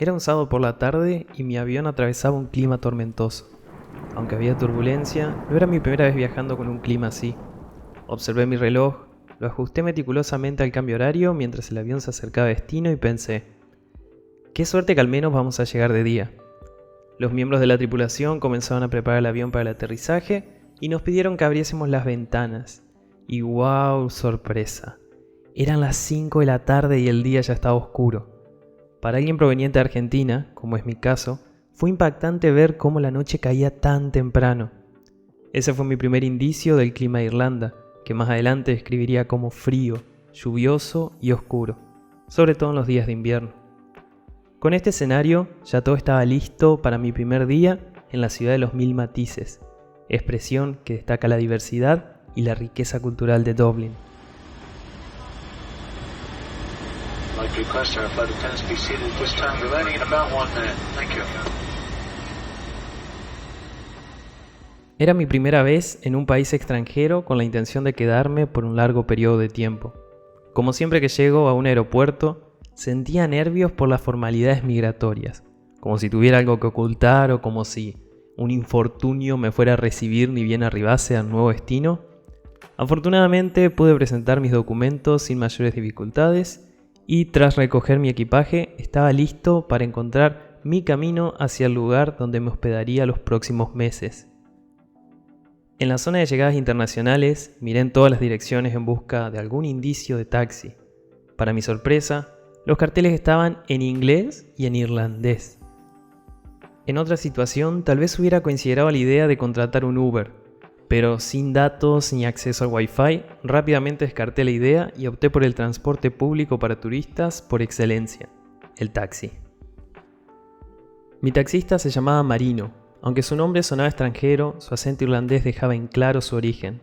Era un sábado por la tarde y mi avión atravesaba un clima tormentoso. Aunque había turbulencia, no era mi primera vez viajando con un clima así. Observé mi reloj, lo ajusté meticulosamente al cambio horario mientras el avión se acercaba a destino y pensé, qué suerte que al menos vamos a llegar de día. Los miembros de la tripulación comenzaron a preparar el avión para el aterrizaje y nos pidieron que abriésemos las ventanas. Y wow, sorpresa. Eran las 5 de la tarde y el día ya estaba oscuro. Para alguien proveniente de Argentina, como es mi caso, fue impactante ver cómo la noche caía tan temprano. Ese fue mi primer indicio del clima de Irlanda, que más adelante describiría como frío, lluvioso y oscuro, sobre todo en los días de invierno. Con este escenario, ya todo estaba listo para mi primer día en la ciudad de los 1000 matices, expresión que destaca la diversidad y la riqueza cultural de Dublín. Era mi primera vez en un país extranjero con la intención de quedarme por un largo periodo de tiempo. Como siempre que llego a un aeropuerto, sentía nervios por las formalidades migratorias, como si tuviera algo que ocultar o como si un infortunio me fuera a recibir ni bien arribase al nuevo destino. Afortunadamente pude presentar mis documentos sin mayores dificultades y tras recoger mi equipaje estaba listo para encontrar mi camino hacia el lugar donde me hospedaría los próximos meses. En la zona de llegadas internacionales miré en todas las direcciones en busca de algún indicio de taxi. Para mi sorpresa, los carteles estaban en inglés y en irlandés. En otra situación, tal vez hubiera considerado la idea de contratar un Uber, pero sin datos ni acceso al Wi-Fi, rápidamente descarté la idea y opté por el transporte público para turistas por excelencia, el taxi. Mi taxista se llamaba Marino. Aunque su nombre sonaba extranjero, su acento irlandés dejaba en claro su origen.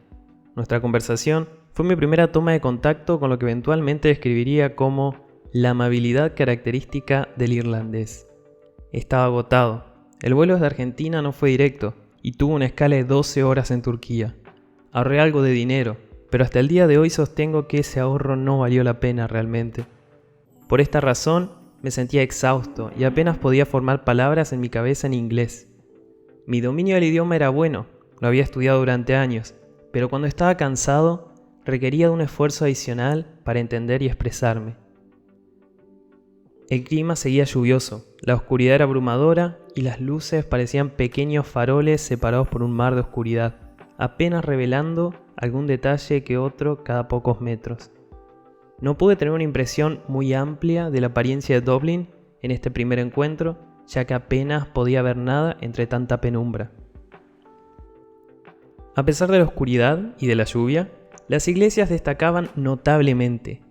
Nuestra conversación fue mi primera toma de contacto con lo que eventualmente describiría como la amabilidad característica del irlandés. Estaba agotado. El vuelo desde Argentina no fue directo y tuvo una escala de 12 horas en Turquía. Ahorré algo de dinero, pero hasta el día de hoy sostengo que ese ahorro no valió la pena realmente. Por esta razón, me sentía exhausto y apenas podía formar palabras en mi cabeza en inglés. Mi dominio del idioma era bueno, lo había estudiado durante años, pero cuando estaba cansado, requería de un esfuerzo adicional para entender y expresarme. El clima seguía lluvioso, la oscuridad era abrumadora y las luces parecían pequeños faroles separados por un mar de oscuridad, apenas revelando algún detalle que otro cada pocos metros. No pude tener una impresión muy amplia de la apariencia de Dublín en este primer encuentro, ya que apenas podía ver nada entre tanta penumbra. A pesar de la oscuridad y de la lluvia, las iglesias destacaban notablemente.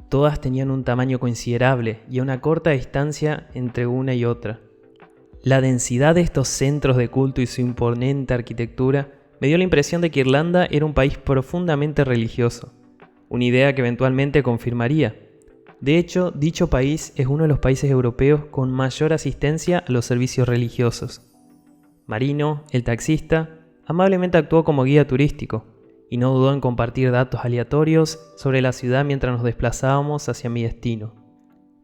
Todas tenían un tamaño considerable y a una corta distancia entre una y otra. La densidad de estos centros de culto y su imponente arquitectura me dio la impresión de que Irlanda era un país profundamente religioso, una idea que eventualmente confirmaría. De hecho, dicho país es uno de los países europeos con mayor asistencia a los servicios religiosos. Marino, el taxista, amablemente actuó como guía turístico y no dudó en compartir datos aleatorios sobre la ciudad mientras nos desplazábamos hacia mi destino.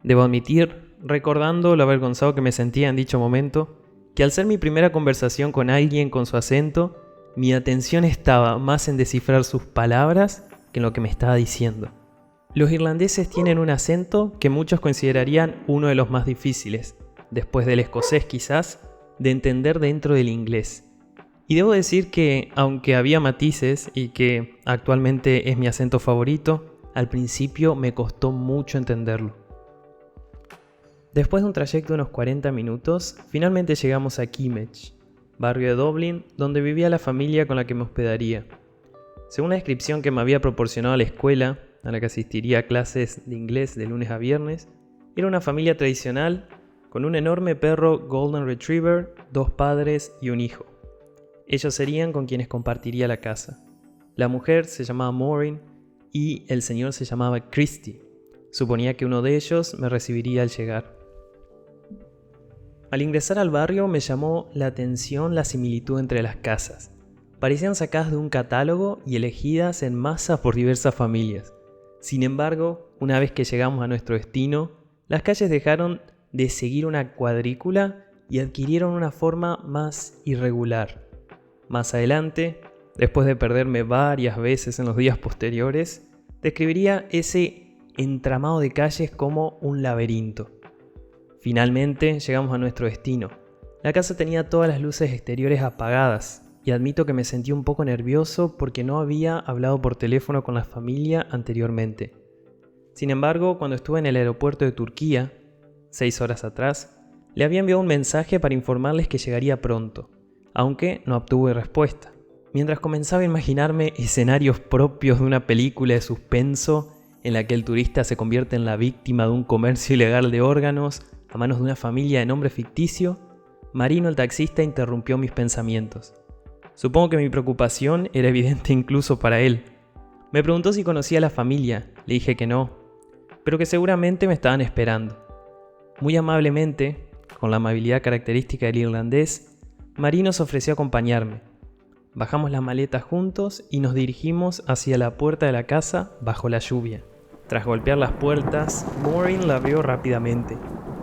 Debo admitir, recordando lo avergonzado que me sentía en dicho momento, que al ser mi primera conversación con alguien con su acento, mi atención estaba más en descifrar sus palabras que en lo que me estaba diciendo. Los irlandeses tienen un acento que muchos considerarían uno de los más difíciles, después del escocés quizás, de entender dentro del inglés. Y debo decir que, aunque había matices y que actualmente es mi acento favorito, al principio me costó mucho entenderlo. Después de un trayecto de unos 40 minutos, finalmente llegamos a Kimmage, barrio de Dublín, donde vivía la familia con la que me hospedaría. Según la descripción que me había proporcionado la escuela, a la que asistiría a clases de inglés de lunes a viernes, era una familia tradicional con un enorme perro Golden Retriever, 2 padres y un hijo. Ellos serían con quienes compartiría la casa. La mujer se llamaba Maureen y el señor se llamaba Christie. Suponía que uno de ellos me recibiría al llegar. Al ingresar al barrio me llamó la atención la similitud entre las casas. Parecían sacadas de un catálogo y elegidas en masa por diversas familias. Sin embargo, una vez que llegamos a nuestro destino, las calles dejaron de seguir una cuadrícula y adquirieron una forma más irregular. Más adelante, después de perderme varias veces en los días posteriores, describiría ese entramado de calles como un laberinto. Finalmente llegamos a nuestro destino. La casa tenía todas las luces exteriores apagadas y admito que me sentí un poco nervioso porque no había hablado por teléfono con la familia anteriormente. Sin embargo, cuando estuve en el aeropuerto de Turquía, 6 horas atrás, le había enviado un mensaje para informarles que llegaría pronto, aunque no obtuve respuesta. Mientras comenzaba a imaginarme escenarios propios de una película de suspenso en la que el turista se convierte en la víctima de un comercio ilegal de órganos a manos de una familia de nombre ficticio, Marino el taxista interrumpió mis pensamientos. Supongo que mi preocupación era evidente incluso para él. Me preguntó si conocía a la familia, le dije que no, pero que seguramente me estaban esperando. Muy amablemente, con la amabilidad característica del irlandés, Marino se ofreció a acompañarme. Bajamos las maletas juntos y nos dirigimos hacia la puerta de la casa bajo la lluvia. Tras golpear las puertas, Maureen la abrió rápidamente.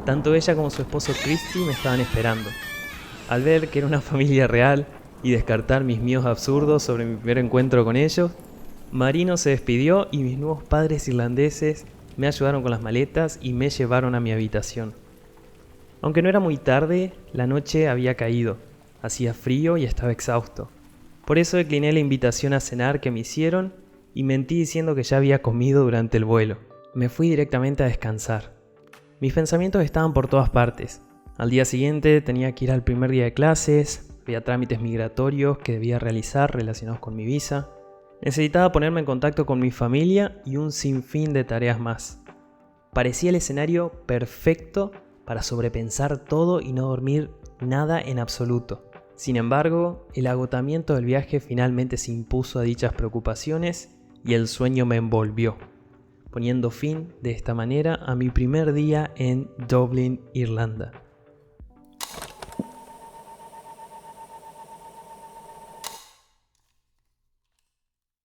Tanto ella como su esposo Christy me estaban esperando. Al ver que era una familia real y descartar mis miedos absurdos sobre mi primer encuentro con ellos, Marino se despidió y mis nuevos padres irlandeses me ayudaron con las maletas y me llevaron a mi habitación. Aunque no era muy tarde, la noche había caído, hacía frío y estaba exhausto. Por eso decliné la invitación a cenar que me hicieron y mentí diciendo que ya había comido durante el vuelo. Me fui directamente a descansar. Mis pensamientos estaban por todas partes. Al día siguiente tenía que ir al primer día de clases, había trámites migratorios que debía realizar relacionados con mi visa. Necesitaba ponerme en contacto con mi familia y un sinfín de tareas más. Parecía el escenario perfecto para sobrepensar todo y no dormir nada en absoluto. Sin embargo, el agotamiento del viaje finalmente se impuso a dichas preocupaciones y el sueño me envolvió, poniendo fin de esta manera a mi primer día en Dublín, Irlanda.